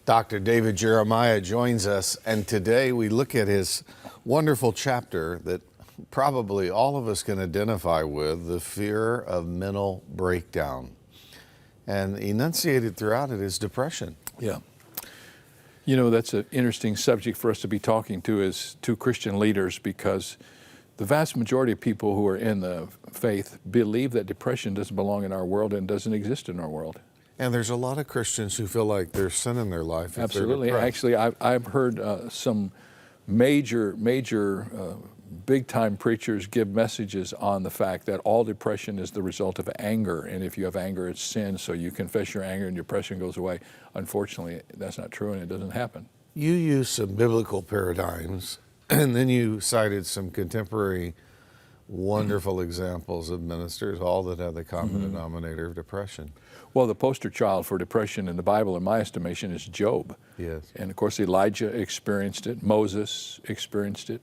Dr. David Jeremiah joins us, and today we look at his wonderful chapter that probably all of us can identify with, the fear of mental breakdown. And enunciated throughout it is depression. Yeah. You know, that's an interesting subject for us to be talking to as two Christian leaders, because the vast majority of people who are in the faith believe that depression doesn't belong in our world and doesn't exist in our world. And there's a lot of Christians who feel like there's sin in their life. Absolutely. Actually, I've heard some major, big-time preachers give messages on the fact that all depression is the result of anger, and if you have anger, it's sin, so you confess your anger and depression goes away. Unfortunately, that's not true, and it doesn't happen. You use some biblical paradigms, and then you cited some contemporary wonderful examples of ministers, all that have the common denominator of depression. Well, the poster child for depression in the Bible, in my estimation, is Job. Yes. And of course, Elijah experienced it, Moses experienced it.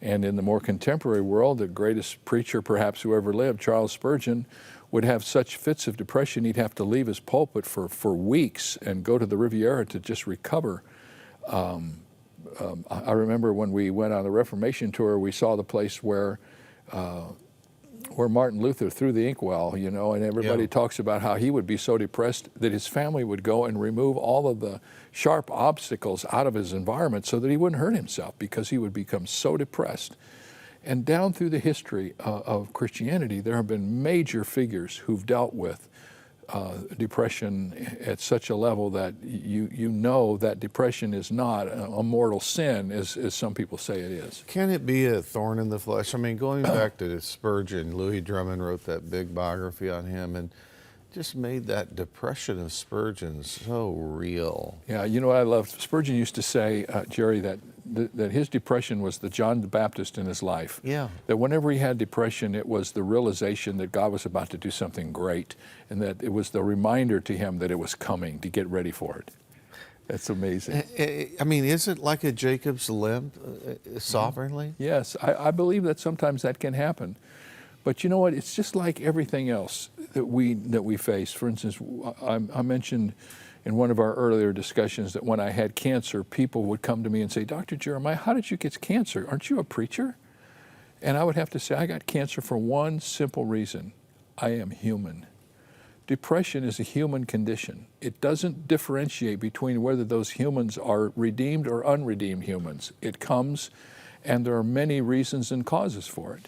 And in the more contemporary world, the greatest preacher perhaps who ever lived, Charles Spurgeon, would have such fits of depression he'd have to leave his pulpit for weeks and go to the Riviera to just recover. I remember when we went on the Reformation tour, we saw the place where Martin Luther threw the inkwell, you know, and everybody talks about how he would be so depressed that his family would go and remove all of the sharp obstacles out of his environment so that he wouldn't hurt himself, because he would become so depressed. And down through the history of Christianity, there have been major figures who've dealt with depression at such a level that you know that depression is not a mortal sin, as some people say it is. Can it be a thorn in the flesh? I mean, going back to Spurgeon, Louis Drummond wrote that big biography on him and just made that depression of Spurgeon so real. Yeah, you know what I loved? Spurgeon used to say, Jerry, that his depression was the John the Baptist in his life. Yeah. That whenever he had depression, it was the realization that God was about to do something great, and that it was the reminder to him that it was coming, to get ready for it. That's amazing. I mean, is it like a Jacob's limp sovereignly? Yes, I believe that sometimes that can happen. But you know what? It's just like everything else that we face. For instance, I mentioned in one of our earlier discussions that when I had cancer, people would come to me and say, Dr. Jeremiah, how did you get cancer? Aren't you a preacher? And I would have to say, I got cancer for one simple reason. I am human. Depression is a human condition. It doesn't differentiate between whether those humans are redeemed or unredeemed humans. It comes, and there are many reasons and causes for it.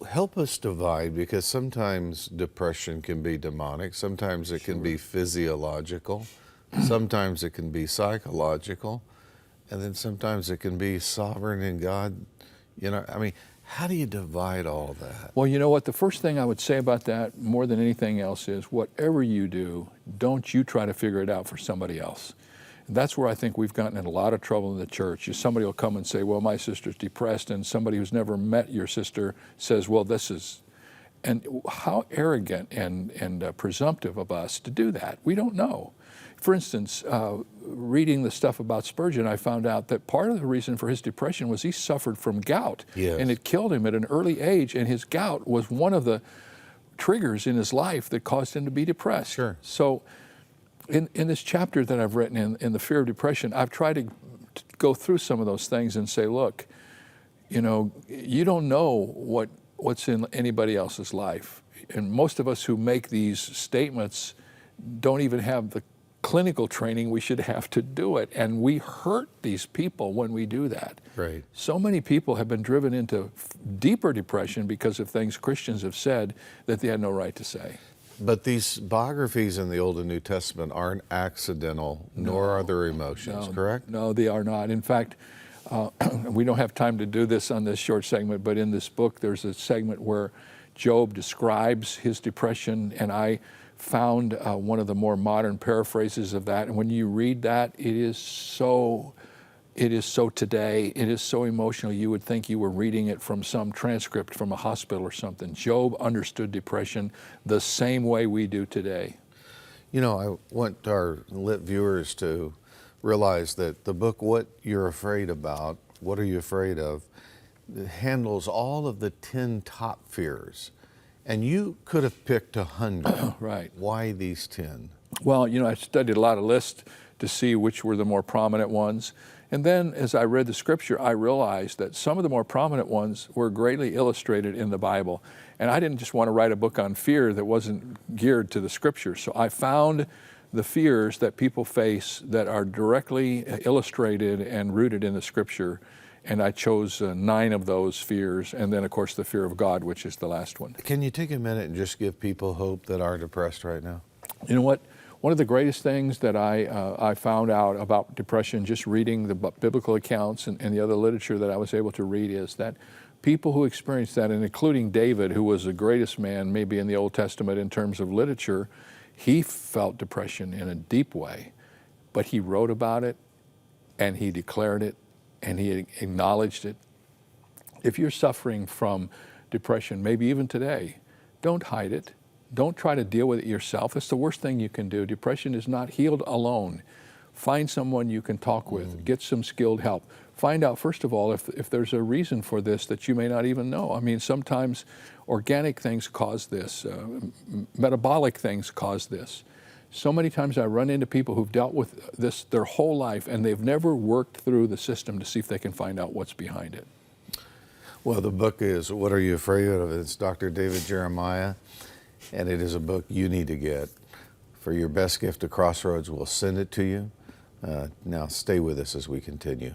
Help us divide, because sometimes depression can be demonic, sometimes it can be physiological, sometimes it can be psychological, and then sometimes it can be sovereign in God. You know, I mean, how do you divide all that? Well, you know what? The first thing I would say about that, more than anything else, is whatever you do, don't you try to figure it out for somebody else. That's where I think we've gotten in a lot of trouble in the church. Is somebody will come and say, well, my sister's depressed, and somebody who's never met your sister says, well, this is, and how arrogant and presumptive of us to do that. We don't know. For instance, reading the stuff about Spurgeon, I found out that part of the reason for his depression was he suffered from gout. Yes. And it killed him at an early age, and his gout was one of the triggers in his life that caused him to be depressed. Sure. So in this chapter that I've written in The Fear of Depression, I've tried to go through some of those things and say, look, you know, you don't know what's in anybody else's life. And most of us who make these statements don't even have the clinical training we should have to do it. And we hurt these people when we do that. Right. So many people have been driven into deeper depression because of things Christians have said that they had no right to say. But these biographies in the Old and New Testament aren't accidental, nor are there emotions, correct? No, they are not. In fact, we don't have time to do this on this short segment, but in this book there's a segment where Job describes his depression, and I found one of the more modern paraphrases of that. And when you read that, it is so today, it is so emotional, you would think you were reading it from some transcript from a hospital or something. Job understood depression the same way we do today. You know, I want our lit viewers to realize that the book, What You're Afraid About, What Are You Afraid Of, handles all of the 10 top fears. And you could have picked 100. Right. Why these 10? Well, you know, I studied a lot of lists to see which were the more prominent ones. And then as I read the scripture, I realized that some of the more prominent ones were greatly illustrated in the Bible. And I didn't just want to write a book on fear that wasn't geared to the scripture. So I found the fears that people face that are directly illustrated and rooted in the scripture. And I chose 9 of those fears, and then of course the fear of God, which is the last one. Can you take a minute and just give people hope that are depressed right now? You know what? One of the greatest things that I found out about depression, just reading the biblical accounts and the other literature that I was able to read, is that people who experienced that, and including David, who was the greatest man maybe in the Old Testament in terms of literature, he felt depression in a deep way, but he wrote about it and he declared it and he acknowledged it. If you're suffering from depression, maybe even today, don't hide it. Don't try to deal with it yourself. It's the worst thing you can do. Depression is not healed alone. Find someone you can talk with. Get some skilled help. Find out, first of all, if there's a reason for this that you may not even know. I mean, sometimes organic things cause this. Metabolic things cause this. So many times I run into people who've dealt with this their whole life, and they've never worked through the system to see if they can find out what's behind it. Well, the book is What Are You Afraid Of? It's Dr. David Jeremiah, and it is a book you need to get. For your best gift to Crossroads, we'll send it to you. Now stay with us as we continue.